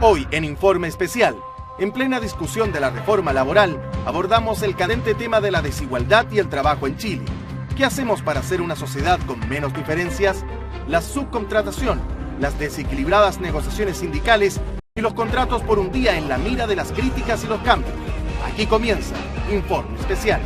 Hoy, en Informe Especial, en plena discusión de la reforma laboral, abordamos el cadente tema de la desigualdad y el trabajo en Chile. ¿Qué hacemos para hacer una sociedad con menos diferencias? La subcontratación, las desequilibradas negociaciones sindicales y los contratos por un día en la mira de las críticas y los cambios. Aquí comienza Informe Especial.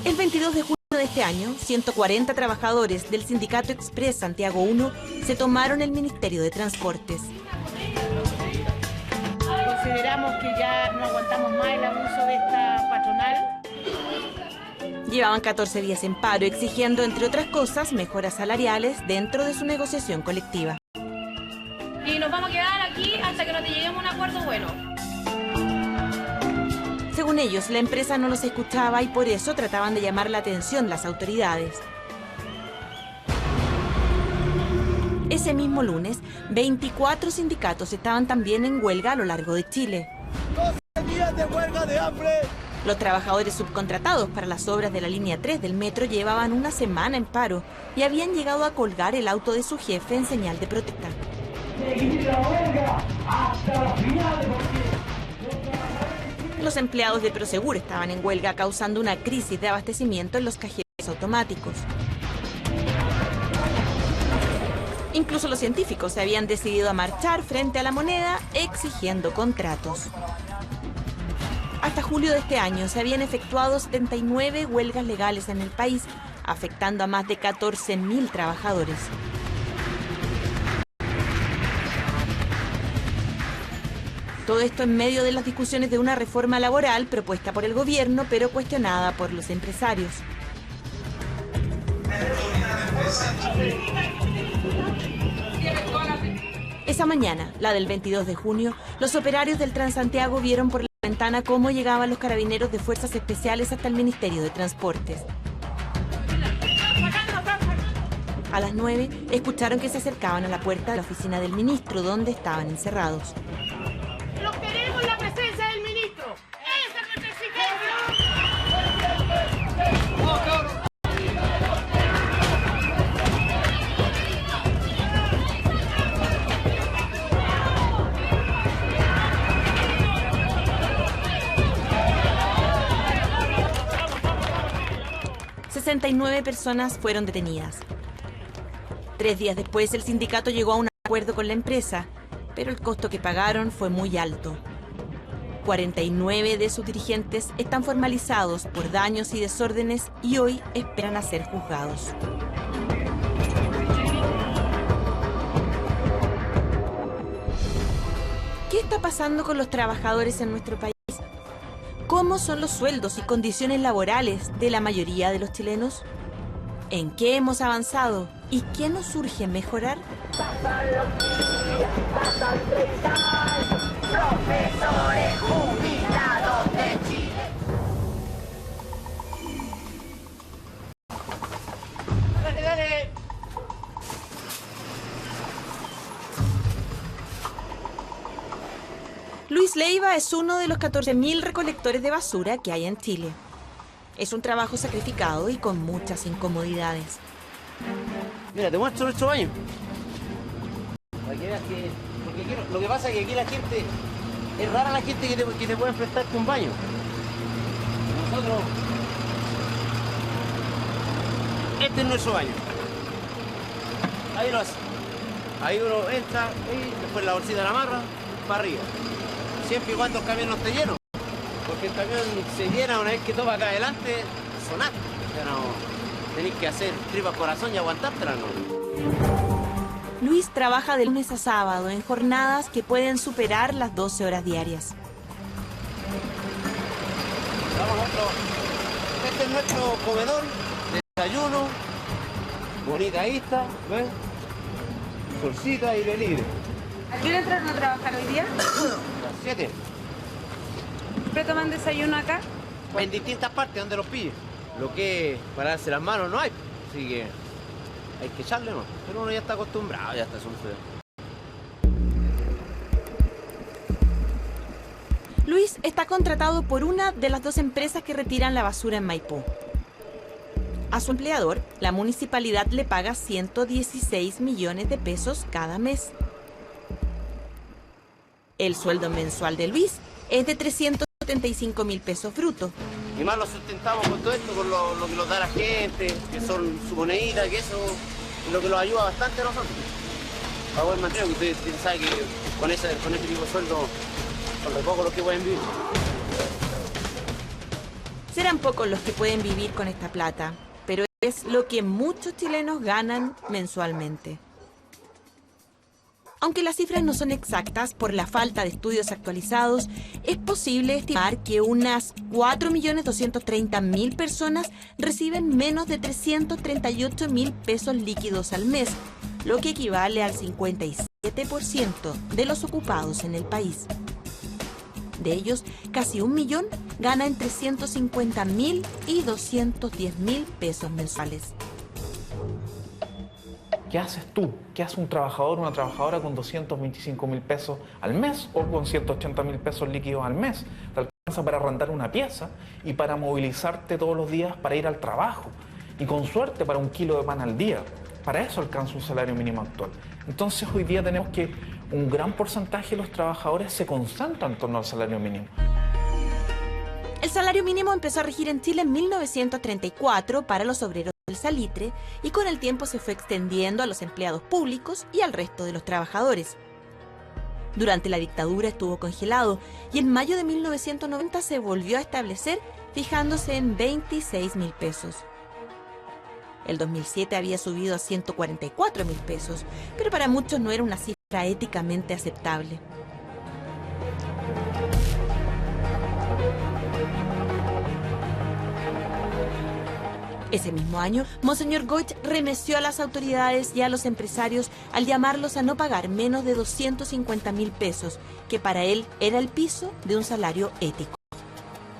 El 22 de junio de este año, 140 trabajadores del Sindicato Express Santiago 1 se tomaron el Ministerio de Transportes. Consideramos que ya no aguantamos más el abuso de esta patronal. Llevaban 14 días en paro, exigiendo, entre otras cosas, mejoras salariales dentro de su negociación colectiva. Y nos vamos a quedar aquí hasta que nos lleguemos a un acuerdo bueno. Según ellos, la empresa no los escuchaba y por eso trataban de llamar la atención las autoridades. Ese mismo lunes, 24 sindicatos estaban también en huelga a lo largo de Chile. 12 días de huelga de hambre. Los trabajadores subcontratados para las obras de la línea 3 del metro llevaban una semana en paro y habían llegado a colgar el auto de su jefe en señal de protesta. Los empleados de Prosegur estaban en huelga causando una crisis de abastecimiento en los cajeros automáticos. Incluso los científicos se habían decidido a marchar frente a la moneda exigiendo contratos. Hasta julio de este año se habían efectuado 79 huelgas legales en el país, afectando a más de 14.000 trabajadores. Todo esto en medio de las discusiones de una reforma laboral propuesta por el gobierno, pero cuestionada por los empresarios. Esa mañana, la del 22 de junio, los operarios del Transantiago vieron por la ventana cómo llegaban los carabineros de Fuerzas Especiales hasta el Ministerio de Transportes. A las 9, escucharon que se acercaban a la puerta de la oficina del ministro, donde estaban encerrados. ¡Los queremos la presencia del ministro! ¡Esa es nuestra exigencia! 69 personas fueron detenidas. 3 días después, el sindicato llegó a un acuerdo con la empresa, pero el costo que pagaron fue muy alto. 49 de sus dirigentes están formalizados por daños y desórdenes y hoy esperan a ser juzgados. ¿Qué está pasando con los trabajadores en nuestro país? ¿Cómo son los sueldos y condiciones laborales de la mayoría de los chilenos? ¿En qué hemos avanzado y qué nos urge mejorar? Profesores jubilados de Chile. ¡Dale! Luis Leiva es uno de los 14.000 recolectores de basura que hay en Chile. Es un trabajo sacrificado y con muchas incomodidades. Mira, te muestro nuestro baño. Para que veas que... Porque aquí, lo que pasa es que aquí la gente... Es rara la gente que te puede prestarte un baño. Nosotros... Este es nuestro baño. Ahí lo hace. Ahí uno entra y después la bolsita la amarra para arriba. Siempre y cuando el camión no esté lleno. Porque el camión se llena una vez que toma acá adelante, sonar. Ya no tenéis que hacer tripas corazón y aguantártela, ¿no? Luis trabaja de lunes a sábado en jornadas que pueden superar las 12 horas diarias. Vamos a otro. Este es nuestro comedor, desayuno, bonita vista, ¿ves? Solcita, aire libre. ¿A qué hora entraron a trabajar hoy día? Las 7. ¿Siempre toman desayuno acá? En distintas partes donde los pilles. Lo que para darse las manos no hay, así que hay que echarle, ¿no? Pero uno ya está acostumbrado, ya está sufrido. Luis está contratado por una de las dos empresas que retiran la basura en Maipú. A su empleador, la municipalidad le paga 116 millones de pesos cada mes. El sueldo mensual de Luis es de 375.000 pesos brutos. Y más lo sustentamos con todo esto, con lo que nos da la gente, que son su monedita, que eso es lo que nos ayuda bastante a nosotros. Para poder mantener, que ustedes piensan que con ese tipo de sueldo son de poco los que pueden vivir. Serán pocos los que pueden vivir con esta plata, pero es lo que muchos chilenos ganan mensualmente. Aunque las cifras no son exactas por la falta de estudios actualizados, es posible estimar que unas 4.230.000 personas reciben menos de 338.000 pesos líquidos al mes, lo que equivale al 57% de los ocupados en el país. De ellos, casi 1 millón gana entre 150.000 y 210.000 pesos mensuales. ¿Qué haces tú? ¿Qué hace un trabajador o una trabajadora con 225.000 pesos al mes o con 180.000 pesos líquidos al mes? Te alcanza para arrendar una pieza y para movilizarte todos los días para ir al trabajo. Y con suerte para 1 kilo de pan al día. Para eso alcanza un salario mínimo actual. Entonces hoy día tenemos que un gran porcentaje de los trabajadores se concentra en torno al salario mínimo. El salario mínimo empezó a regir en Chile en 1934 para los obreros del salitre y con el tiempo se fue extendiendo a los empleados públicos y al resto de los trabajadores. Durante la dictadura estuvo congelado y en mayo de 1990 se volvió a establecer fijándose en 26.000 pesos. El 2007 había subido a 144.000 pesos, pero para muchos no era una cifra éticamente aceptable. Ese mismo año, Monseñor Goich remeció a las autoridades y a los empresarios al llamarlos a no pagar menos de 250.000 pesos, que para él era el piso de un salario ético.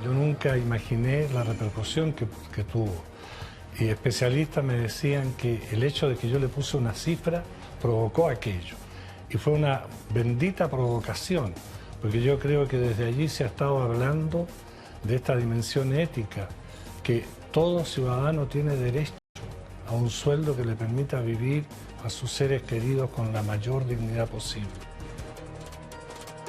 Yo nunca imaginé la repercusión que tuvo. Y especialistas me decían que el hecho de que yo le puse una cifra provocó aquello. Y fue una bendita provocación, porque yo creo que desde allí se ha estado hablando de esta dimensión ética, que todo ciudadano tiene derecho a un sueldo que le permita vivir a sus seres queridos con la mayor dignidad posible.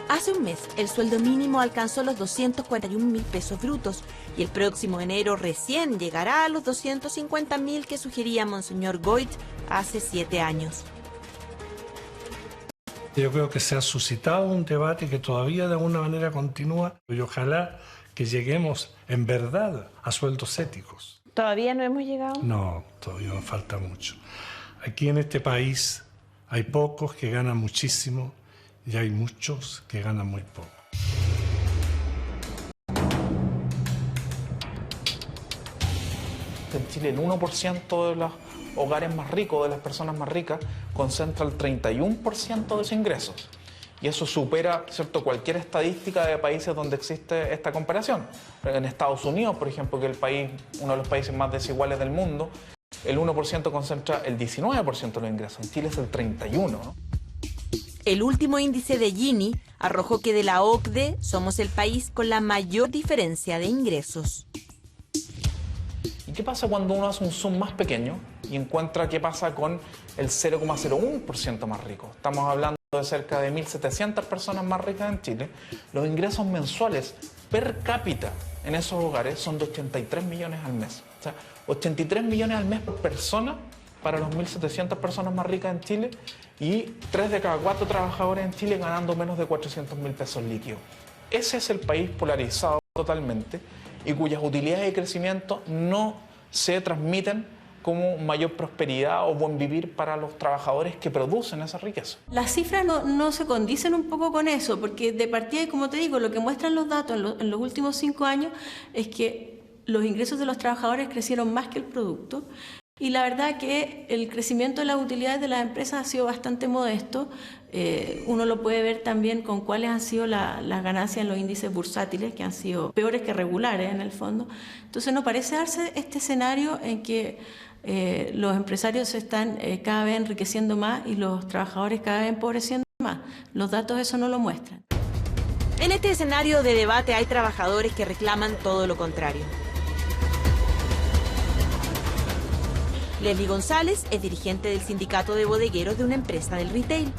Hace un mes, el sueldo mínimo alcanzó los 241.000 pesos brutos y el próximo enero recién llegará a los 250.000 que sugería Monseñor Goich hace 7 años. Yo creo que se ha suscitado un debate que todavía de alguna manera continúa y ojalá que lleguemos en verdad a sueldos éticos. ¿Todavía no hemos llegado? No, todavía nos falta mucho. Aquí en este país hay pocos que ganan muchísimo y hay muchos que ganan muy poco. En Chile el 1% de los hogares más ricos, de las personas más ricas, concentra el 31% de sus ingresos. Y eso supera, ¿cierto?, cualquier estadística de países donde existe esta comparación. En Estados Unidos, por ejemplo, que es el país, uno de los países más desiguales del mundo, el 1% concentra el 19% de los ingresos. En Chile es el 31%, ¿no? El último índice de Gini arrojó que de la OCDE somos el país con la mayor diferencia de ingresos. ¿Y qué pasa cuando uno hace un zoom más pequeño y encuentra qué pasa con el 0,01% más rico? Estamos hablando de cerca de 1.700 personas más ricas en Chile. Los ingresos mensuales per cápita en esos hogares son de 83 millones al mes. O sea, 83 millones al mes por persona para los 1.700 personas más ricas en Chile y 3 de cada 4 trabajadores en Chile ganando menos de 400.000 pesos líquidos. Ese es el país polarizado totalmente y cuyas utilidades de crecimiento no se transmiten como mayor prosperidad o buen vivir para los trabajadores que producen esa riqueza. Las cifras no se condicen un poco con eso, porque de partida, como te digo, lo que muestran los datos en los últimos 5 años es que los ingresos de los trabajadores crecieron más que el producto. Y la verdad que el crecimiento de las utilidades de las empresas ha sido bastante modesto. Uno lo puede ver también con cuáles han sido las ganancias en los índices bursátiles, que han sido peores que regulares en el fondo. Entonces no parece darse este escenario en que los empresarios se están cada vez enriqueciendo más y los trabajadores cada vez empobreciendo más. Los datos eso no lo muestran. En este escenario de debate hay trabajadores que reclaman todo lo contrario. Leslie González es dirigente del sindicato de bodegueros de una empresa del retail.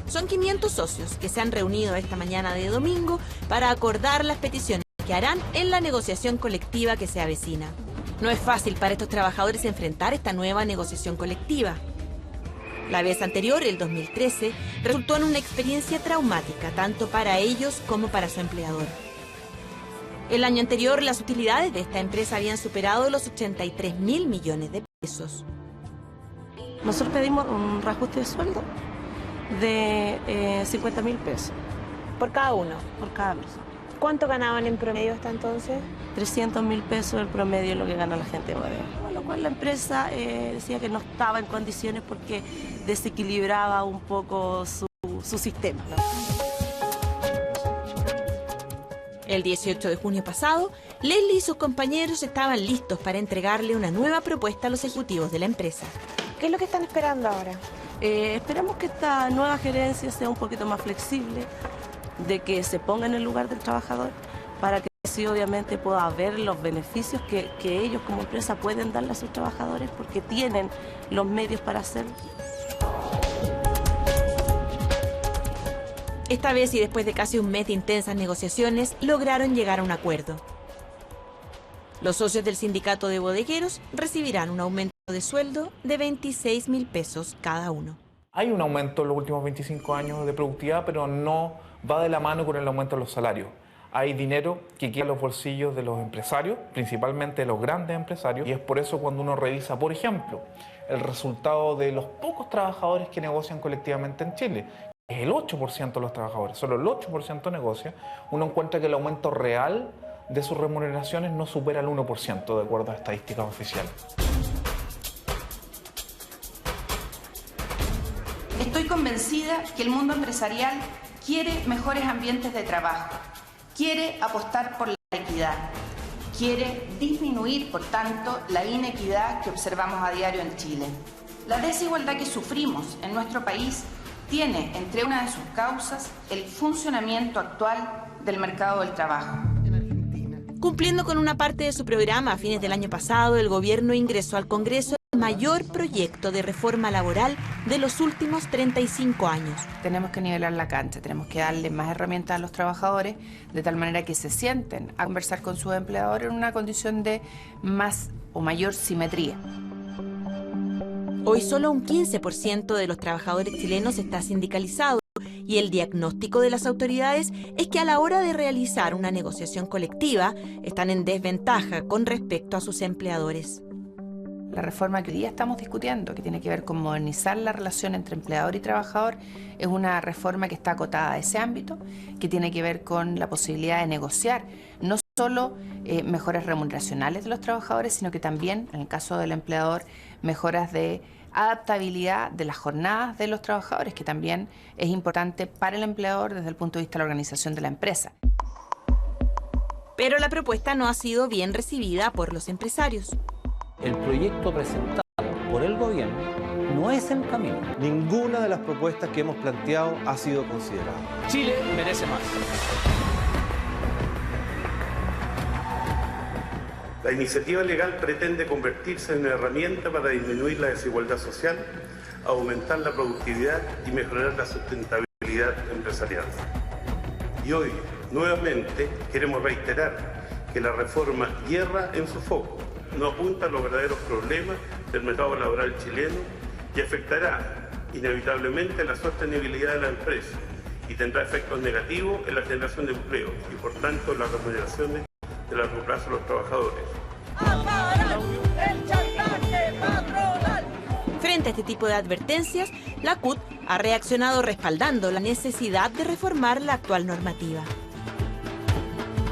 Son 500 socios que se han reunido esta mañana de domingo para acordar las peticiones que harán en la negociación colectiva que se avecina. No es fácil para estos trabajadores enfrentar esta nueva negociación colectiva. La vez anterior, el 2013, resultó en una experiencia traumática, tanto para ellos como para su empleador. El año anterior, las utilidades de esta empresa habían superado los 83.000 millones de pesos. Nosotros pedimos un reajuste de sueldo de 50.000 pesos. ¿Por cada uno? Por cada persona. ¿Cuánto ganaban en promedio hasta entonces? 300.000 pesos el promedio es lo que gana la gente de bodega. Con lo cual la empresa decía que no estaba en condiciones porque desequilibraba un poco su sistema, ¿no? El 18 de junio pasado, Leslie y sus compañeros estaban listos para entregarle una nueva propuesta a los ejecutivos de la empresa. ¿Qué es lo que están esperando ahora? Esperamos que esta nueva gerencia sea un poquito más flexible, de que se ponga en el lugar del trabajador, para que sí obviamente pueda ver los beneficios que ellos como empresa pueden darle a sus trabajadores porque tienen los medios para hacerlo. Esta vez y después de casi un mes de intensas negociaciones, lograron llegar a un acuerdo. Los socios del sindicato de bodegueros recibirán un aumento de sueldo de 26.000 pesos cada uno. Hay un aumento en los últimos 25 años de productividad, pero no va de la mano con el aumento de los salarios. Hay dinero que queda en los bolsillos de los empresarios, principalmente de los grandes empresarios, y es por eso cuando uno revisa, por ejemplo, el resultado de los pocos trabajadores que negocian colectivamente en Chile, que es el 8% de los trabajadores, solo el 8% negocia, uno encuentra que el aumento real de sus remuneraciones no supera el 1%, de acuerdo a estadísticas oficiales. Estoy convencida que el mundo empresarial quiere mejores ambientes de trabajo, quiere apostar por la equidad, quiere disminuir, por tanto, la inequidad que observamos a diario en Chile. La desigualdad que sufrimos en nuestro país tiene entre una de sus causas el funcionamiento actual del mercado del trabajo. Cumpliendo con una parte de su programa, a fines del año pasado, el gobierno ingresó al Congreso el mayor proyecto de reforma laboral de los últimos 35 años. Tenemos que nivelar la cancha, tenemos que darle más herramientas a los trabajadores, de tal manera que se sienten a conversar con sus empleadores en una condición de más o mayor simetría. Hoy solo un 15% de los trabajadores chilenos está sindicalizado y el diagnóstico de las autoridades es que a la hora de realizar una negociación colectiva están en desventaja con respecto a sus empleadores. La reforma que hoy día estamos discutiendo, que tiene que ver con modernizar la relación entre empleador y trabajador, es una reforma que está acotada a ese ámbito, que tiene que ver con la posibilidad de negociar no solo mejoras remuneracionales de los trabajadores, sino que también, en el caso del empleador, mejoras de adaptabilidad de las jornadas de los trabajadores, que también es importante para el empleador desde el punto de vista de la organización de la empresa. Pero la propuesta no ha sido bien recibida por los empresarios. El proyecto presentado por el gobierno no es el camino. Ninguna de las propuestas que hemos planteado ha sido considerada. Chile merece más. La iniciativa legal pretende convertirse en una herramienta para disminuir la desigualdad social, aumentar la productividad y mejorar la sustentabilidad empresarial. Y hoy, nuevamente, queremos reiterar que la reforma hierra en su foco, no apunta a los verdaderos problemas del mercado laboral chileno y afectará inevitablemente la sostenibilidad de la empresa y tendrá efectos negativos en la generación de empleo y, por tanto, en las remuneraciones de largo plazo de los trabajadores. Frente a este tipo de advertencias, la CUT ha reaccionado respaldando la necesidad de reformar la actual normativa.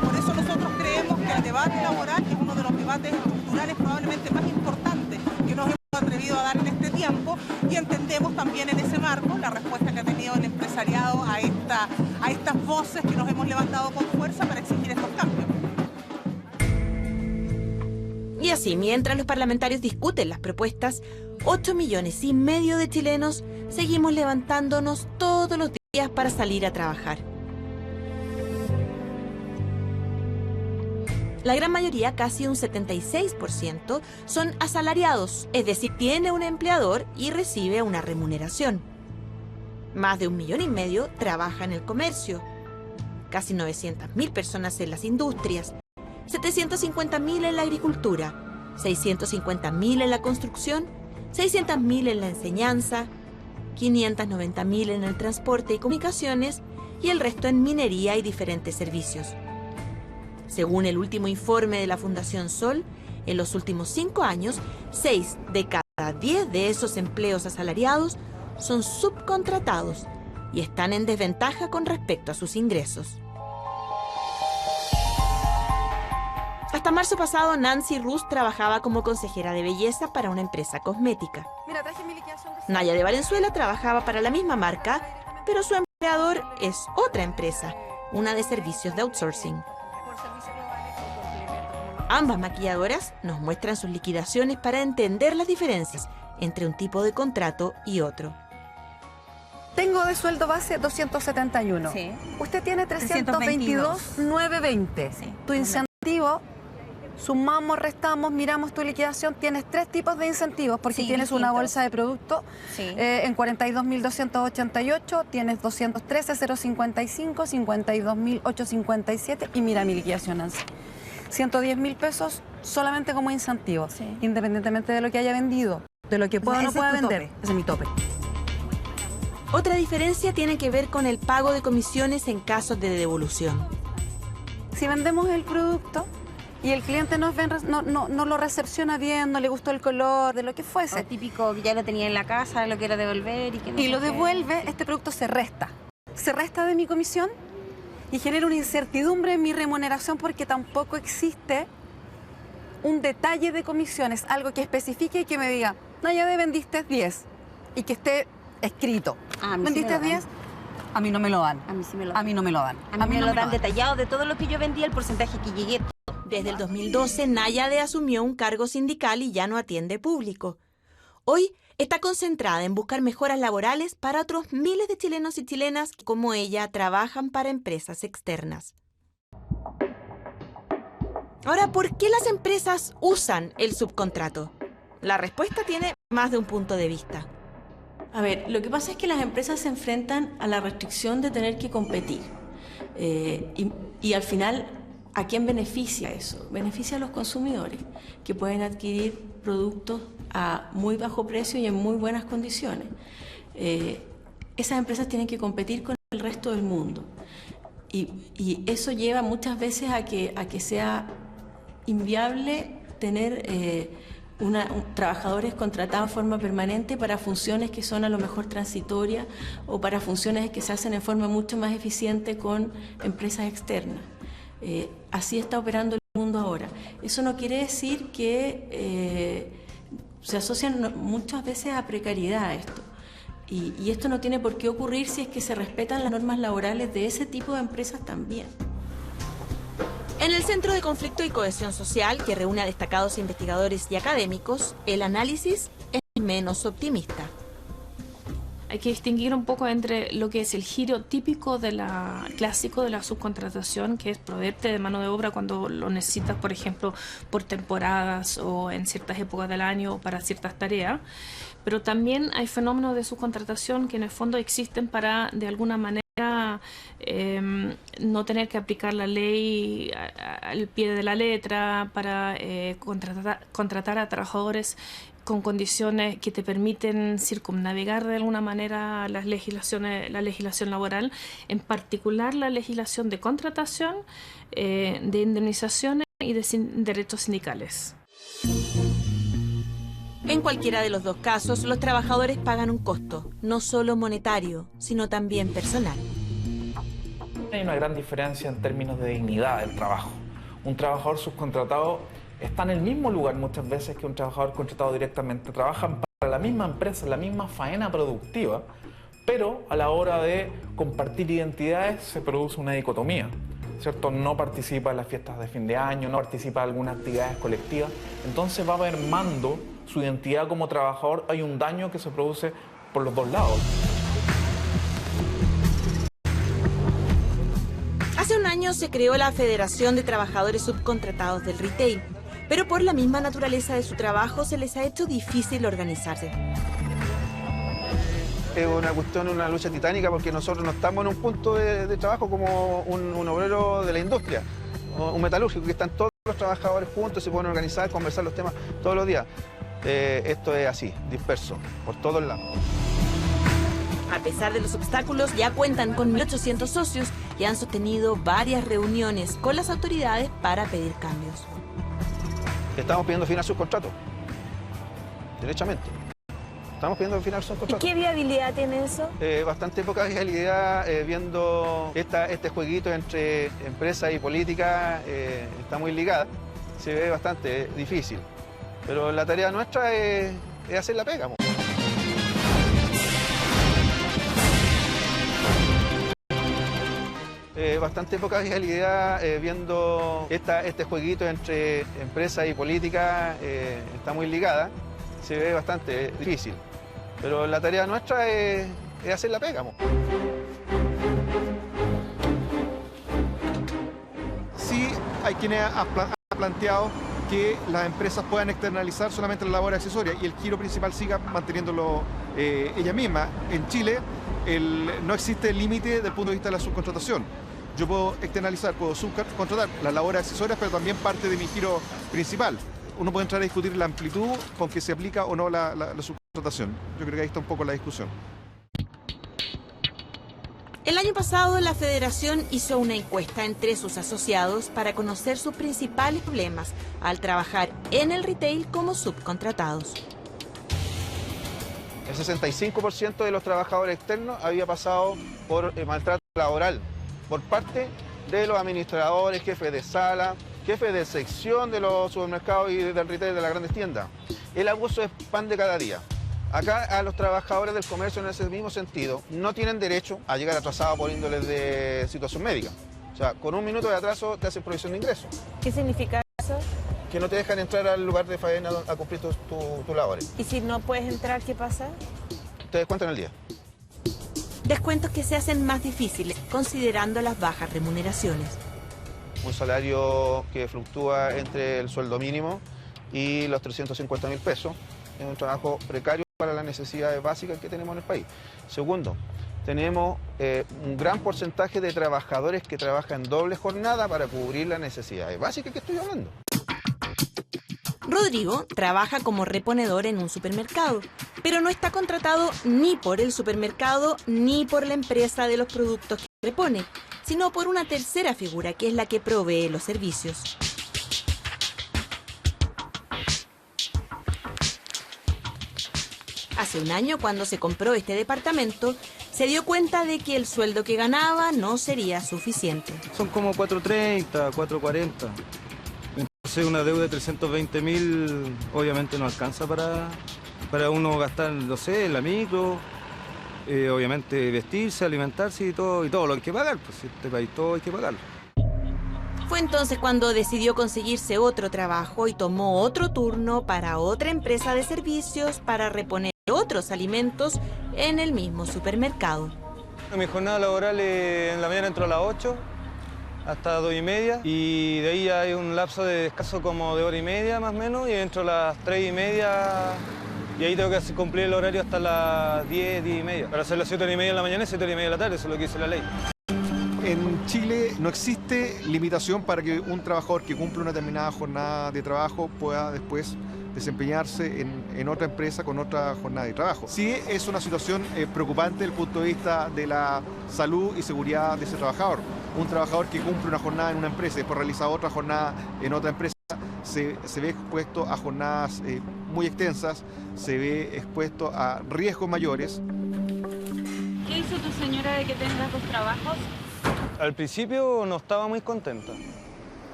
Por eso nosotros creemos que el debate laboral es uno de los debates estructurales probablemente más importantes que nos hemos atrevido a dar en este tiempo, y entendemos también en ese marco la respuesta que ha tenido el empresariado a estas voces que nos hemos levantado con fuerza para exigir estos cambios. Y así, mientras los parlamentarios discuten las propuestas, 8,5 millones de chilenos seguimos levantándonos todos los días para salir a trabajar. La gran mayoría, casi un 76%, son asalariados, es decir, tiene un empleador y recibe una remuneración. Más de 1,5 millones trabaja en el comercio, casi 900.000 personas en las industrias, 750.000 en la agricultura, 650.000 en la construcción, 600.000 en la enseñanza, 590.000 en el transporte y comunicaciones y el resto en minería y diferentes servicios. Según el último informe de la Fundación Sol, en los últimos 5 años, 6 de cada 10 de esos empleos asalariados son subcontratados y están en desventaja con respecto a sus ingresos. Hasta marzo pasado, Nancy Rus trabajaba como consejera de belleza para una empresa cosmética. Naya de Valenzuela trabajaba para la misma marca, pero su empleador es otra empresa, una de servicios de outsourcing. Ambas maquilladoras nos muestran sus liquidaciones para entender las diferencias entre un tipo de contrato y otro. Tengo de sueldo base 271. Sí. Usted tiene 322,920. Sí. Tu incentivo, sumamos, restamos, miramos tu liquidación, tienes 3 tipos de incentivos porque Sí, tienes una distintos. bolsa de producto Sí. en 42.288, tienes 213,055, 52.857 y mira mi liquidación, Nancy. 110.000 pesos solamente como incentivo, independientemente de lo que haya vendido, de lo que pueda o no pueda vender. Ese es mi tope. Otra diferencia tiene que ver con el pago de comisiones en casos de devolución. Si vendemos el producto y el cliente no lo recepciona bien, no le gustó el color, de lo que fuese. O típico que ya lo tenía en la casa, lo quiero devolver y que no Y sé lo qué. devuelve, este producto se resta. Se resta de mi comisión y genera una incertidumbre en mi remuneración porque tampoco existe un detalle de comisiones, algo que especifique y que me diga, Naya, vendiste 10 y que esté escrito. Ah, a mí sí me ¿Vendiste lo dan. 10? A mí no me lo dan. A mí sí me lo A dan. mí no me lo dan. A mí me no lo dan detallado de todo lo que yo vendía, el porcentaje que llegué. Desde el 2012, Náyade asumió un cargo sindical y ya no atiende público. Hoy está concentrada en buscar mejoras laborales para otros miles de chilenos y chilenas que, como ella, trabajan para empresas externas. Ahora, ¿por qué las empresas usan el subcontrato? La respuesta tiene más de un punto de vista. A ver, lo que pasa es que las empresas se enfrentan a la restricción de tener que competir. Y al final, ¿a quién beneficia eso? Beneficia a los consumidores, que pueden adquirir productos a muy bajo precio y en muy buenas condiciones. Esas empresas tienen que competir con el resto del mundo. Y eso lleva muchas veces a que sea inviable tener trabajadores contratados de forma permanente para funciones que son a lo mejor transitorias o para funciones que se hacen en forma mucho más eficiente con empresas externas. Así está operando el mundo ahora. Eso no quiere decir que se asocian muchas veces a precariedad esto. Y esto no tiene por qué ocurrir si es que se respetan las normas laborales de ese tipo de empresas también. En el Centro de Conflicto y Cohesión Social, que reúne a destacados investigadores y académicos, el análisis es menos optimista. Hay que distinguir un poco entre lo que es el giro típico clásico de la subcontratación, que es proveerte de mano de obra cuando lo necesitas, por ejemplo, por temporadas o en ciertas épocas del año o para ciertas tareas. Pero también hay fenómenos de subcontratación que en el fondo existen para, de alguna manera, no tener que aplicar la ley al pie de la letra, para contratar a trabajadores con condiciones que te permiten circunnavegar de alguna manera la legislación laboral, en particular la legislación de contratación, de indemnizaciones y de derechos sindicales. En cualquiera de los dos casos, los trabajadores pagan un costo, no solo monetario, sino también personal. Hay una gran diferencia en términos de dignidad del trabajo. Un trabajador subcontratado está en el mismo lugar muchas veces que un trabajador contratado directamente. Trabajan para la misma empresa, la misma faena productiva, pero a la hora de compartir identidades se produce una dicotomía, ¿cierto? No participa en las fiestas de fin de año, no participa en algunas actividades colectivas, entonces va mermando su identidad como trabajador. Hay un daño que se produce por los dos lados. Hace un año año se creó la Federación de Trabajadores Subcontratados del Retail, pero por la misma naturaleza de su trabajo se les ha hecho difícil organizarse. Es una cuestión, una lucha titánica, porque nosotros no estamos en un punto de trabajo como un obrero de la industria, un metalúrgico, que están todos los trabajadores juntos, se pueden organizar, conversar los temas todos los días. Esto es así, disperso, por todos lados. A pesar de los obstáculos, ya cuentan con 1.800 socios y han sostenido varias reuniones con las autoridades para pedir cambios. Estamos pidiendo fin a sus contratos, derechamente. Estamos pidiendo fin a sus contratos. ¿Y qué viabilidad tiene eso? Bastante poca viabilidad, viendo este jueguito entre empresa y política, está muy ligada, se ve bastante difícil. Pero la tarea nuestra es hacer la pega. Bastante poca viabilidad, viendo este jueguito entre empresa y política, está muy ligada, se ve bastante difícil. Pero la tarea nuestra es hacer la pega. Sí, hay quienes han planteado que las empresas puedan externalizar solamente la labor accesoria y el giro principal siga manteniéndolo ella misma. En Chile no existe límite desde el punto de vista de la subcontratación. Yo puedo externalizar, puedo subcontratar las labores accesorias, pero también parte de mi giro principal. Uno puede entrar a discutir la amplitud con que se aplica o no la subcontratación. Yo creo que ahí está un poco la discusión. El año pasado, la Federación hizo una encuesta entre sus asociados para conocer sus principales problemas al trabajar en el retail como subcontratados. El 65% de los trabajadores externos había pasado por maltrato laboral por parte de los administradores, jefes de sala, jefes de sección de los supermercados y del retail de las grandes tiendas. El abuso es pan de cada día. Acá a los trabajadores del comercio en ese mismo sentido no tienen derecho a llegar atrasados por índoles de situación médica. O sea, con un minuto de atraso te hacen provisión de ingresos. ¿Qué significa eso? Que no te dejan entrar al lugar de faena a cumplir tus labores. ¿Y si no puedes entrar, qué pasa? Te descuentan el día. Descuentos que se hacen más difíciles, considerando las bajas remuneraciones. Un salario que fluctúa entre el sueldo mínimo y los 350.000 pesos. Es un trabajo precario para las necesidades básicas que tenemos en el país. Segundo, tenemos un gran porcentaje de trabajadores que trabajan doble jornada para cubrir las necesidades básicas que estoy hablando. Rodrigo trabaja como reponedor en un supermercado, pero no está contratado ni por el supermercado ni por la empresa de los productos que repone, sino por una tercera figura que es la que provee los servicios. Hace un año, cuando se compró este departamento, se dio cuenta de que el sueldo que ganaba no sería suficiente. Son como 430, 440. Entonces una deuda de 320.000 obviamente no alcanza para uno gastar, no sé, en la micro, obviamente vestirse, alimentarse y todo lo que hay que pagar, pues en este país todo hay que pagarlo. Fue entonces cuando decidió conseguirse otro trabajo y tomó otro turno para otra empresa de servicios para reponer otros alimentos en el mismo supermercado. Mi jornada laboral en la mañana entro a las 8 hasta 2:30 y de ahí hay un lapso de descanso como de 1:30 más o menos y entro a las 3:30 y ahí tengo que cumplir el horario hasta las 10, 10:30. Para hacer las 7:30 de la mañana y 7:30 de la tarde, eso es lo que dice la ley. En Chile no existe limitación para que un trabajador que cumple una determinada jornada de trabajo pueda después desempeñarse en otra empresa con otra jornada de trabajo. Sí es una situación preocupante desde el punto de vista de la salud y seguridad de ese trabajador. Un trabajador que cumple una jornada en una empresa y después realiza otra jornada en otra empresa se ve expuesto a jornadas muy extensas, se ve expuesto a riesgos mayores. ¿Qué hizo tu señora de que tengas dos trabajos? Al principio no estaba muy contenta.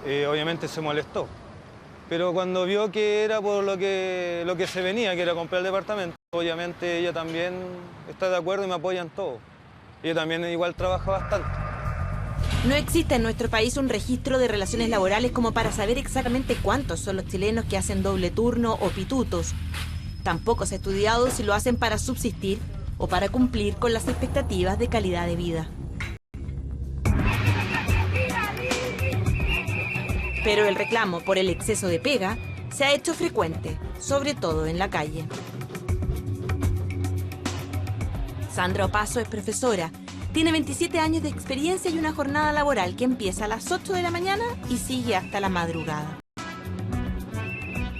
Obviamente se molestó. Pero cuando vio que era por lo que se venía, que era comprar el departamento, obviamente ella también está de acuerdo y me apoya en todo. Ella también igual trabaja bastante. No existe en nuestro país un registro de relaciones laborales como para saber exactamente cuántos son los chilenos que hacen doble turno o pitutos. Tampoco se ha estudiado si lo hacen para subsistir o para cumplir con las expectativas de calidad de vida. Pero el reclamo por el exceso de pega se ha hecho frecuente, sobre todo en la calle. Sandra Opaso es profesora. Tiene 27 años de experiencia y una jornada laboral que empieza a las 8 de la mañana y sigue hasta la madrugada.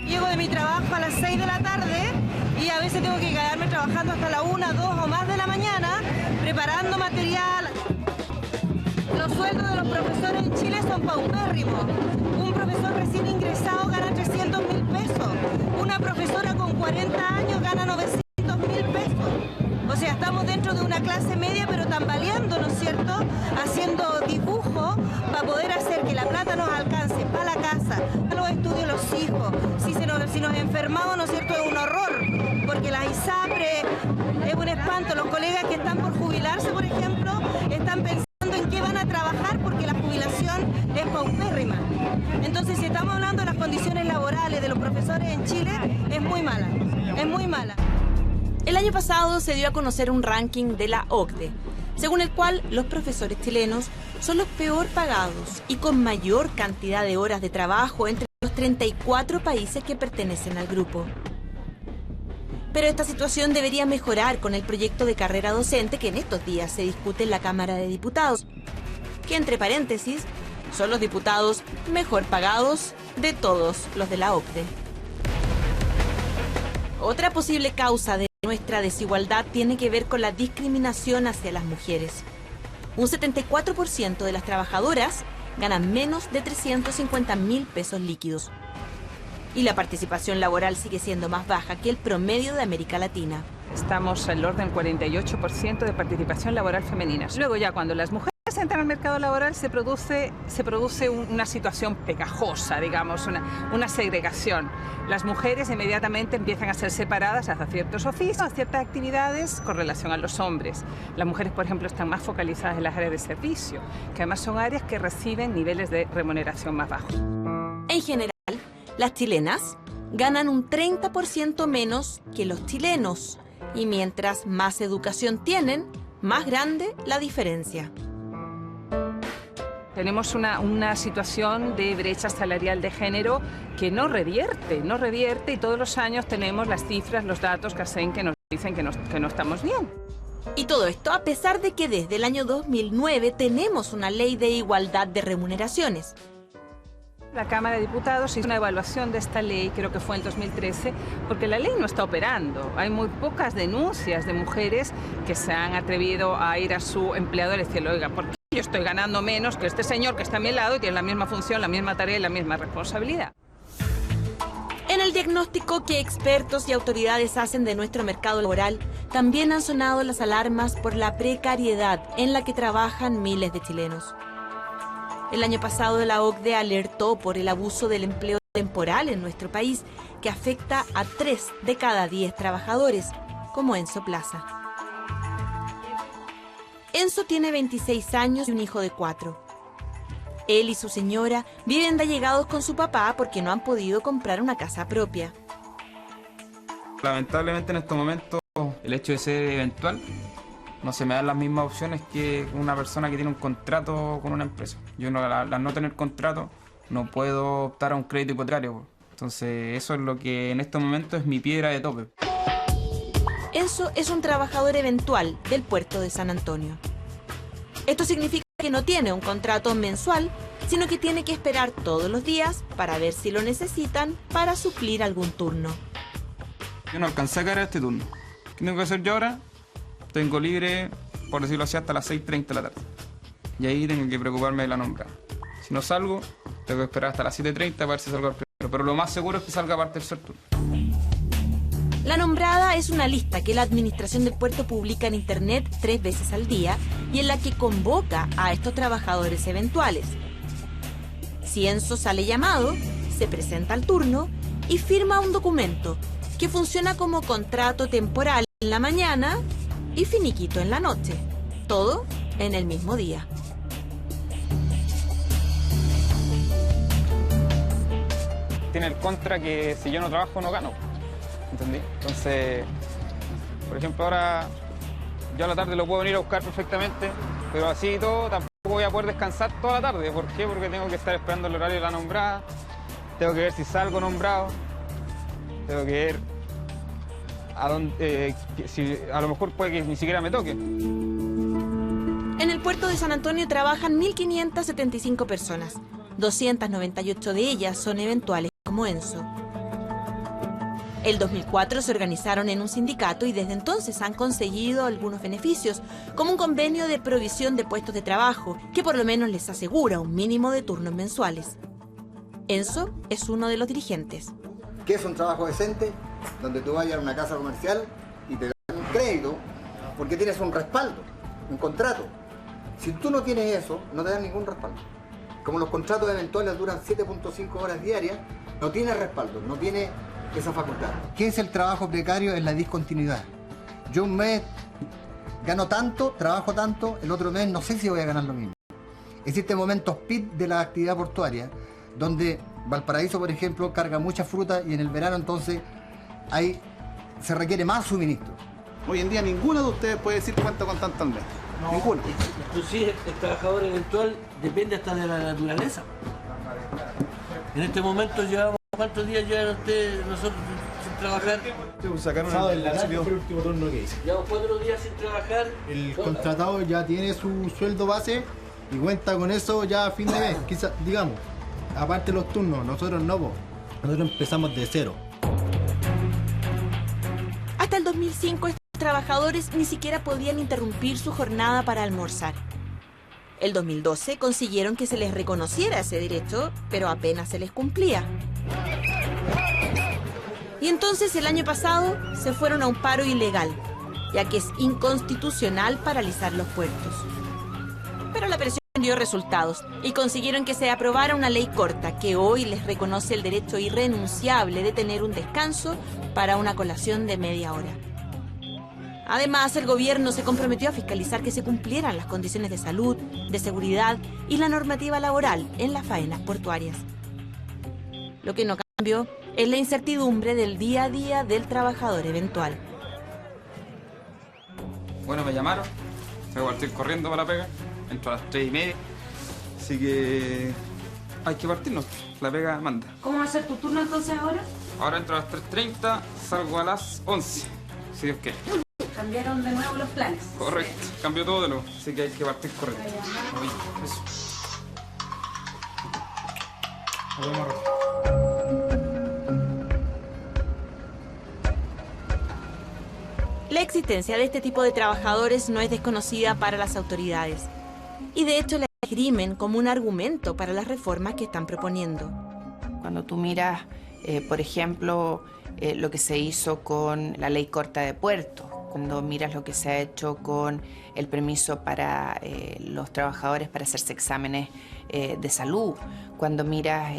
Llego de mi trabajo a las 6 de la tarde y a veces tengo que quedarme trabajando hasta la 1, 2 o más de la mañana, preparando material. Los sueldos de los profesores en Chile son paupérrimos. Un profesor recién ingresado gana 300.000 pesos. Una profesora con 40 años gana 900.000 pesos. O sea, estamos dentro de una clase media, pero tambaleando, ¿no es cierto? Haciendo dibujo para poder hacer que la plata nos alcance para la casa, para los estudios de los hijos. Si nos enfermamos, ¿no es cierto? Es un horror, porque la ISAPRE es un espanto. Los colegas que están por jubilarse, por ejemplo, están pensando en qué van a trabajar porque la jubilación es paupérrima. Entonces, si estamos hablando de las condiciones laborales de los profesores en Chile, es muy mala, es muy mala. El año pasado se dio a conocer un ranking de la OCDE, según el cual los profesores chilenos son los peor pagados y con mayor cantidad de horas de trabajo entre los 34 países que pertenecen al grupo. Pero esta situación debería mejorar con el proyecto de carrera docente que en estos días se discute en la Cámara de Diputados, que entre paréntesis son los diputados mejor pagados de todos los de la OCDE. Otra posible causa de nuestra desigualdad tiene que ver con la discriminación hacia las mujeres. Un 74% de las trabajadoras ganan menos de 350.000 pesos líquidos. Y la participación laboral sigue siendo más baja que el promedio de América Latina. Estamos al orden del 48% de participación laboral femenina. Luego ya cuando las mujeres entran al mercado laboral se produce una situación pegajosa, digamos, una segregación. Las mujeres inmediatamente empiezan a ser separadas hacia ciertos oficios, a ciertas actividades con relación a los hombres. Las mujeres, por ejemplo, están más focalizadas en las áreas de servicio, que además son áreas que reciben niveles de remuneración más bajos. En general, las chilenas ganan un 30% menos que los chilenos, y mientras más educación tienen, más grande la diferencia. Tenemos una situación de brecha salarial de género que no revierte y todos los años tenemos las cifras, los datos que nos dicen que no estamos bien. Y todo esto a pesar de que desde el año 2009 tenemos una ley de igualdad de remuneraciones. La Cámara de Diputados hizo una evaluación de esta ley, creo que fue en 2013, porque la ley no está operando. Hay muy pocas denuncias de mujeres que se han atrevido a ir a su empleador y decirle, oiga, ¿por qué yo estoy ganando menos que este señor que está a mi lado y tiene la misma función, la misma tarea y la misma responsabilidad? En el diagnóstico que expertos y autoridades hacen de nuestro mercado laboral, también han sonado las alarmas por la precariedad en la que trabajan miles de chilenos. El año pasado la OCDE alertó por el abuso del empleo temporal en nuestro país, que afecta a 3 de cada 10 trabajadores, como Enzo Plaza. Enzo tiene 26 años y un hijo de 4. Él y su señora viven de allegados con su papá porque no han podido comprar una casa propia. Lamentablemente en estos momentos el hecho de ser eventual no se me dan las mismas opciones que una persona que tiene un contrato con una empresa. Yo al no tener contrato no puedo optar a un crédito hipotecario. Entonces eso es lo que en estos momentos es mi piedra de tope. Enzo es un trabajador eventual del puerto de San Antonio. Esto significa que no tiene un contrato mensual, sino que tiene que esperar todos los días para ver si lo necesitan para suplir algún turno. Yo no alcancé a caer a este turno. ¿Qué tengo que hacer yo ahora? Tengo libre, por decirlo así, hasta las 6:30 de la tarde. Y ahí tengo que preocuparme de la nombrada. Si no salgo, tengo que esperar hasta las 7:30 para ver si salgo al primero. Pero lo más seguro es que salga para el tercer turno. La nombrada es una lista que la administración del puerto publica en internet 3 veces al día y en la que convoca a estos trabajadores eventuales. Si Enzo sale llamado, se presenta al turno y firma un documento que funciona como contrato temporal en la mañana y finiquito en la noche. Todo en el mismo día. Tiene el contra que si yo no trabajo no gano. ¿Entendí? Entonces, por ejemplo, ahora yo a la tarde lo puedo venir a buscar perfectamente, pero así y todo tampoco voy a a poder descansar toda la tarde. ¿Por qué? Porque tengo que estar esperando el horario de la nombrada, tengo que ver si salgo nombrado, tengo que ver a dónde, si a lo mejor puede que ni siquiera me toque. En el puerto de San Antonio trabajan 1.575 personas. 298 de ellas son eventuales como Enzo. El 2004 se organizaron en un sindicato y desde entonces han conseguido algunos beneficios, como un convenio de provisión de puestos de trabajo, que por lo menos les asegura un mínimo de turnos mensuales. Enzo es uno de los dirigentes. ¿Qué es un trabajo decente? Donde tú vayas a una casa comercial y te dan un crédito porque tienes un respaldo, un contrato. Si tú no tienes eso, no te dan ningún respaldo. Como los contratos eventuales duran 7.5 horas diarias, no tiene respaldo, no tiene esa facultad. ¿Qué es el trabajo precario? Es la discontinuidad. Yo un mes gano tanto, trabajo tanto, el otro mes no sé si voy a ganar lo mismo. Existen momentos peak de la actividad portuaria, donde Valparaíso, por ejemplo, carga mucha fruta y en el verano entonces ahí se requiere más suministro. Hoy en día ninguno de ustedes puede decir cuánto con tanto al mes. No, ninguno. Inclusive el trabajador eventual depende hasta de la naturaleza. En este momento llevamos, ¿cuántos días llevan ustedes nosotros sin trabajar? Sacaron el último turno que hice. Llevamos 4 días sin trabajar. El contratado ya tiene su sueldo base y cuenta con eso ya a fin de mes, quizás, digamos. Aparte los turnos, nosotros no, nosotros empezamos de cero. Hasta el 2005 estos trabajadores ni siquiera podían interrumpir su jornada para almorzar. El 2012 consiguieron que se les reconociera ese derecho, pero apenas se les cumplía. Y entonces el año pasado se fueron a un paro ilegal, ya que es inconstitucional paralizar los puertos. Pero la presión dio resultados y consiguieron que se aprobara una ley corta que hoy les reconoce el derecho irrenunciable de tener un descanso para una colación de media hora. Además, el gobierno se comprometió a fiscalizar que se cumplieran las condiciones de salud, de seguridad y la normativa laboral en las faenas portuarias. Lo que no cambió es la incertidumbre del día a día del trabajador eventual. Bueno, me llamaron, tengo que partir corriendo para la pega, entro a las 3:30, así que hay que partirnos, la pega manda. ¿Cómo va a ser tu turno entonces ahora? Ahora entro a las 3:30, salgo a las 11, si Dios quiere. Cambiaron de nuevo los planes. Correcto, cambió todo de nuevo, así que hay que partir corriendo. Oye, eso. Nos vemos ahora. La existencia de este tipo de trabajadores no es desconocida para las autoridades. Y de hecho la esgrimen como un argumento para las reformas que están proponiendo. Cuando tú miras, por ejemplo, lo que se hizo con la ley corta de puertos, cuando miras lo que se ha hecho con el permiso para los trabajadores para hacerse exámenes de salud, cuando miras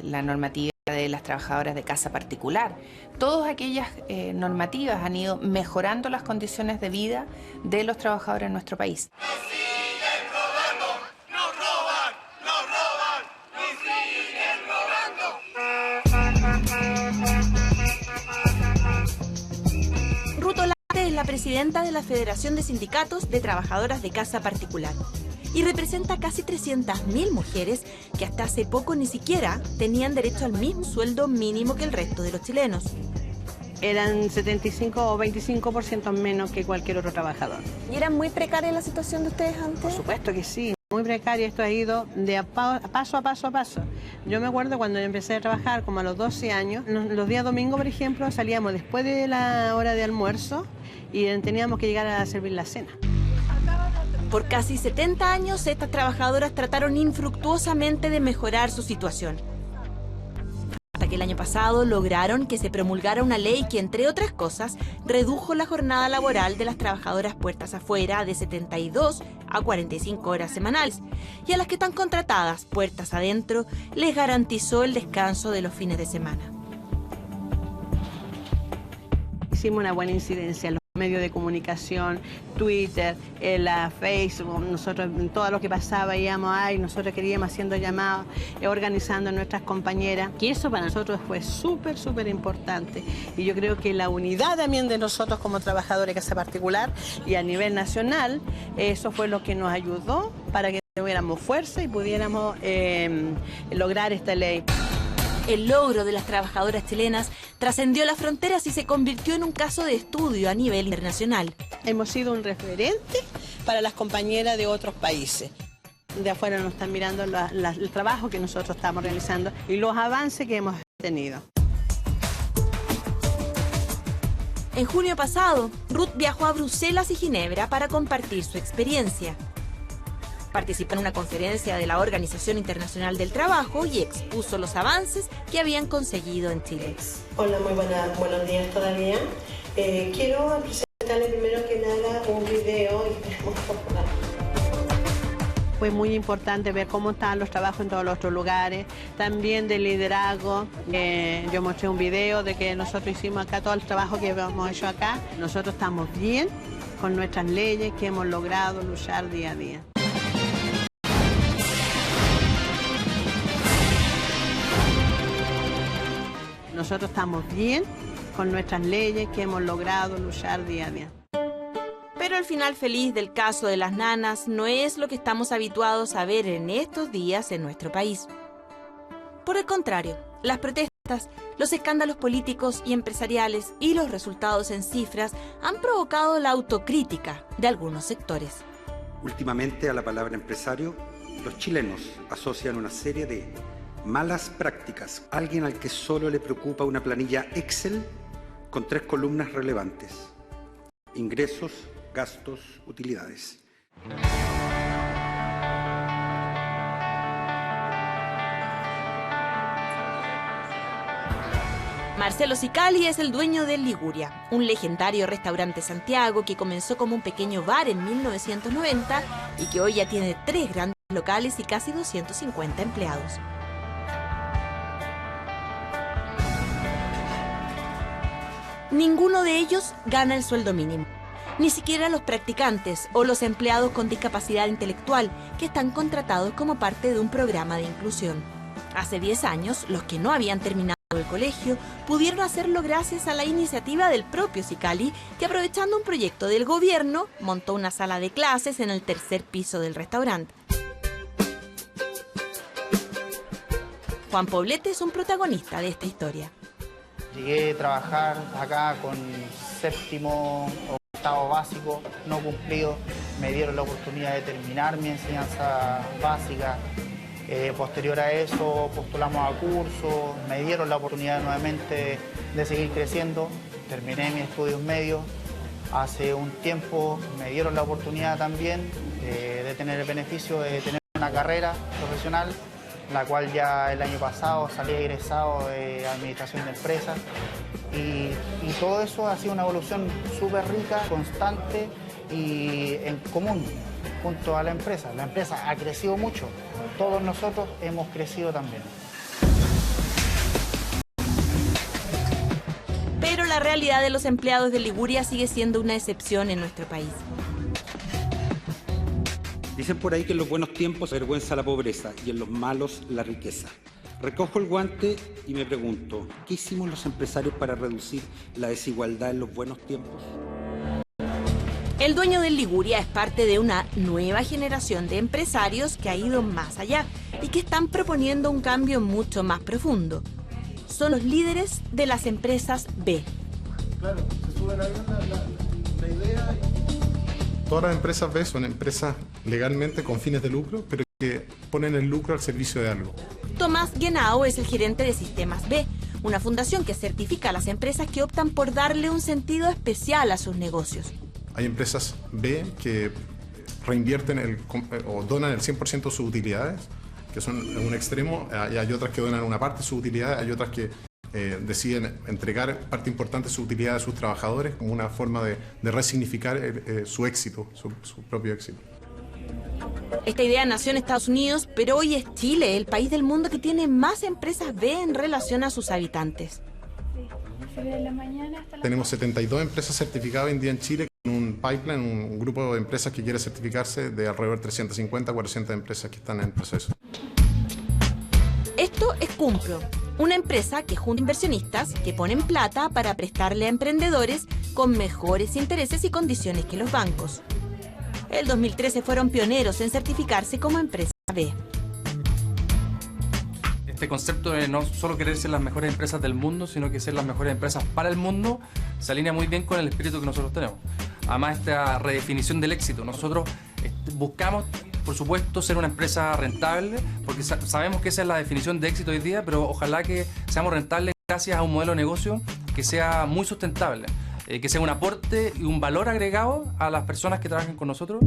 la normativa de las trabajadoras de casa particular, todas aquellas normativas han ido mejorando las condiciones de vida de los trabajadores en nuestro país. Es la presidenta de la Federación de Sindicatos de Trabajadoras de Casa Particular y representa a casi 300.000 mujeres que hasta hace poco ni siquiera tenían derecho al mismo sueldo mínimo que el resto de los chilenos. Eran 75 o 25% menos que cualquier otro trabajador. ¿Y era muy precaria la situación de ustedes antes? Por supuesto que sí, muy precaria. Esto ha ido de paso a paso. Yo me acuerdo cuando yo empecé a trabajar como a los 12 años, los días domingos, por ejemplo, salíamos después de la hora de almuerzo y teníamos que llegar a servir la cena. Por casi 70 años, estas trabajadoras trataron infructuosamente de mejorar su situación. Hasta que el año pasado lograron que se promulgara una ley que, entre otras cosas, redujo la jornada laboral de las trabajadoras puertas afuera de 72 a 45 horas semanales y a las que están contratadas puertas adentro les garantizó el descanso de los fines de semana. Hicimos una buena incidencia en los medios de comunicación, Twitter, la Facebook, nosotros en todo lo que pasaba íbamos ahí, nosotros queríamos haciendo llamados, organizando a nuestras compañeras, y eso para nosotros fue súper importante. Y yo creo que la unidad también de nosotros como trabajadores de casa particular y a nivel nacional, eso fue lo que nos ayudó para que tuviéramos fuerza y pudiéramos lograr esta ley. El logro de las trabajadoras chilenas trascendió las fronteras y se convirtió en un caso de estudio a nivel internacional. Hemos sido un referente para las compañeras de otros países. De afuera nos están mirando el trabajo que nosotros estamos realizando y los avances que hemos tenido. En junio pasado, Ruth viajó a Bruselas y Ginebra para compartir su experiencia. Participó en una conferencia de la Organización Internacional del Trabajo y expuso los avances que habían conseguido en Chile. Hola, muy buenos días todavía. Quiero presentarle primero que nada un video. Fue muy importante ver cómo están los trabajos en todos los otros lugares, también de liderazgo. Yo mostré un video de que nosotros hicimos acá, todo el trabajo que hemos hecho acá. Nosotros estamos bien con nuestras leyes que hemos logrado luchar día a día. Nosotros estamos bien con nuestras leyes que hemos logrado luchar día a día. Pero el final feliz del caso de las nanas no es lo que estamos habituados a ver en estos días en nuestro país. Por el contrario, las protestas, los escándalos políticos y empresariales y los resultados en cifras han provocado la autocrítica de algunos sectores. Últimamente a la palabra empresario, los chilenos asocian una serie de malas prácticas. Alguien al que solo le preocupa una planilla Excel con 3 columnas relevantes: ingresos, gastos, utilidades. Marcelo Sicali es el dueño del Liguria, un legendario restaurante Santiago que comenzó como un pequeño bar en 1990 y que hoy ya tiene 3 grandes locales y casi 250 empleados. Ninguno de ellos gana el sueldo mínimo, ni siquiera los practicantes o los empleados con discapacidad intelectual que están contratados como parte de un programa de inclusión. Hace 10 años, los que no habían terminado el colegio pudieron hacerlo gracias a la iniciativa del propio Sicali, que aprovechando un proyecto del gobierno, montó una sala de clases en el 3er piso del restaurante. Juan Poblete es un protagonista de esta historia. Llegué a trabajar acá con 7º o 8º básico, no cumplido. Me dieron la oportunidad de terminar mi enseñanza básica. Posterior a eso postulamos a cursos, me dieron la oportunidad nuevamente de seguir creciendo. Terminé mis estudios medios. Hace un tiempo me dieron la oportunidad también de tener el beneficio de tener una carrera profesional, la cual ya el año pasado salí egresado de Administración de Empresas y todo eso ha sido una evolución súper rica, constante y en común junto a la empresa. La empresa ha crecido mucho, todos nosotros hemos crecido también. Pero la realidad de los empleados de Liguria sigue siendo una excepción en nuestro país. Dicen por ahí que en los buenos tiempos avergüenza la pobreza y en los malos la riqueza. Recojo el guante y me pregunto, ¿qué hicimos los empresarios para reducir la desigualdad en los buenos tiempos? El dueño del Liguria es parte de una nueva generación de empresarios que ha ido más allá y que están proponiendo un cambio mucho más profundo. Son los líderes de las empresas B. Claro, se sube la idea. Todas las empresas B son empresas legalmente con fines de lucro, pero que ponen el lucro al servicio de algo. Tomás Guenao es el gerente de Sistemas B, una fundación que certifica a las empresas que optan por darle un sentido especial a sus negocios. Hay empresas B que reinvierten o donan el 100% de sus utilidades, que son en un extremo, y hay otras que donan una parte de sus utilidades, hay otras que deciden entregar parte importante de su utilidad a sus trabajadores como una forma de resignificar su éxito, su propio éxito. Esta idea nació en Estados Unidos, pero hoy es Chile, el país del mundo que tiene más empresas B en relación a sus habitantes. Tenemos 72 empresas certificadas hoy en día en Chile, con un pipeline, un grupo de empresas que quiere certificarse de alrededor de 350 a 400 empresas que están en proceso. Esto es Cumpro, una empresa que junta inversionistas que ponen plata para prestarle a emprendedores con mejores intereses y condiciones que los bancos. El 2013 fueron pioneros en certificarse como empresa B. Este concepto de no solo querer ser las mejores empresas del mundo, sino que ser las mejores empresas para el mundo, se alinea muy bien con el espíritu que nosotros tenemos. Además, esta redefinición del éxito. Nosotros buscamos, por supuesto, ser una empresa rentable, porque sabemos que esa es la definición de éxito hoy día, pero ojalá que seamos rentables gracias a un modelo de negocio que sea muy sustentable, que sea un aporte y un valor agregado a las personas que trabajan con nosotros.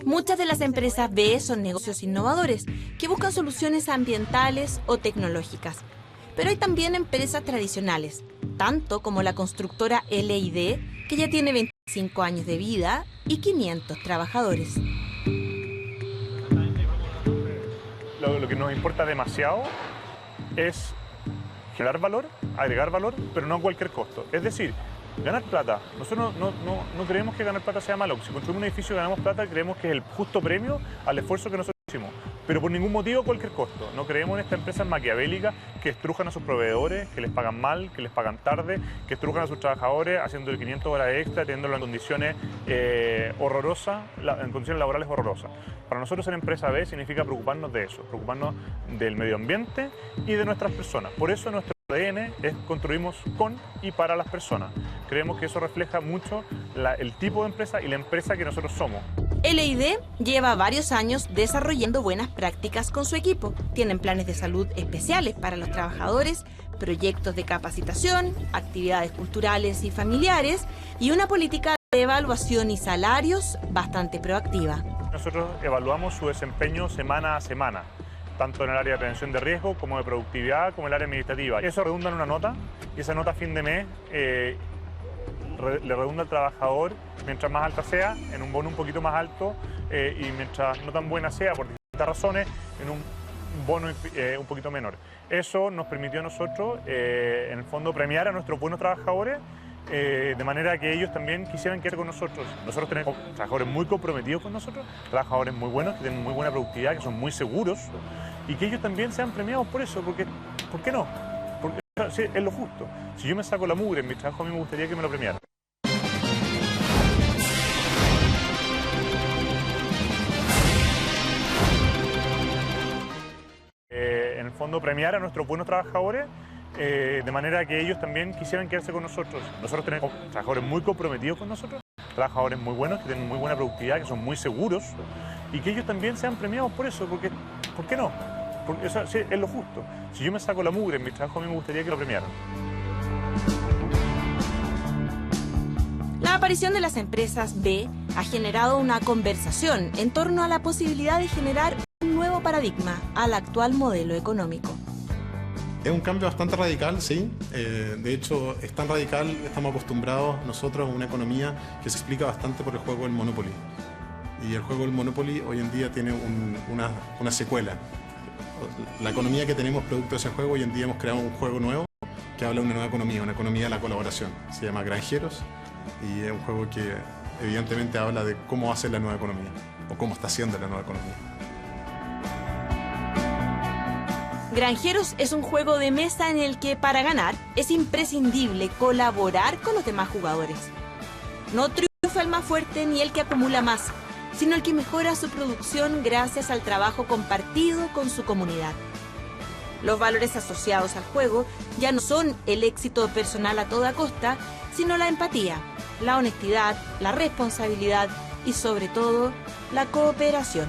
Muchas de las empresas B son negocios innovadores que buscan soluciones ambientales o tecnológicas. Pero hay también empresas tradicionales, tanto como la constructora LID, que ya tiene 25 años de vida y 500 trabajadores. Lo que nos importa demasiado es generar valor, agregar valor, pero no a cualquier costo. Es decir, ganar plata. Nosotros no creemos que ganar plata sea malo. Si construimos un edificio y ganamos plata, creemos que es el justo premio al esfuerzo que nosotros hicimos. Pero por ningún motivo a cualquier costo. No creemos en estas empresas maquiavélicas que estrujan a sus proveedores, que les pagan mal, que les pagan tarde, que estrujan a sus trabajadores haciendo 500 horas extra, teniéndolo en condiciones horrorosas, en condiciones laborales horrorosas. Para nosotros ser empresa B significa preocuparnos de eso, preocuparnos del medio ambiente y de nuestras personas. Por eso nuestro ADN es construimos con y para las personas. Creemos que eso refleja mucho el tipo de empresa y la empresa que nosotros somos. LID lleva varios años desarrollando buenas prácticas con su equipo. Tienen planes de salud especiales para los trabajadores, proyectos de capacitación, actividades culturales y familiares y una política de evaluación y salarios bastante proactiva. Nosotros evaluamos su desempeño semana a semana, tanto en el área de prevención de riesgo como de productividad, como en el área administrativa. Eso redunda en una nota y esa nota a fin de mes le redunda al trabajador, mientras más alta sea, en un bono un poquito más alto y mientras no tan buena sea, por distintas razones, en un bono un poquito menor. Eso nos permitió a nosotros, en el fondo, premiar a nuestros buenos trabajadores de manera que ellos también quisieran quedar con nosotros. Nosotros tenemos trabajadores muy comprometidos con nosotros, trabajadores muy buenos, que tienen muy buena productividad, que son muy seguros y que ellos también sean premiados por eso, porque ¿por qué no? Porque sí, es lo justo. Si yo me saco la mugre en mi trabajo, a mí me gustaría que me lo premiaran. En el fondo, premiar a nuestros buenos trabajadores de manera que ellos también quisieran quedarse con nosotros. Nosotros tenemos trabajadores muy comprometidos con nosotros, trabajadores muy buenos, que tienen muy buena productividad, que son muy seguros y que ellos también sean premiados por eso, porque ¿por qué no? Porque eso sí, es lo justo. Si yo me saco la mugre en mi trabajo, a mí me gustaría que lo premiaran. La aparición de las empresas B ha generado una conversación en torno a la posibilidad de generar un nuevo paradigma al actual modelo económico. Es un cambio bastante radical, sí. De hecho, es tan radical, estamos acostumbrados nosotros a una economía que se explica bastante por el juego del Monopoly. Y el juego del Monopoly hoy en día tiene una secuela. La economía que tenemos producto de ese juego, hoy en día hemos creado un juego nuevo que habla de una nueva economía, una economía de la colaboración. Se llama Granjeros y es un juego que evidentemente habla de cómo hace la nueva economía o cómo está haciendo la nueva economía. Granjeros es un juego de mesa en el que para ganar es imprescindible colaborar con los demás jugadores. No triunfa el más fuerte ni el que acumula más, sino el que mejora su producción gracias al trabajo compartido con su comunidad. Los valores asociados al juego ya no son el éxito personal a toda costa, sino la empatía, la honestidad, la responsabilidad y sobre todo la cooperación.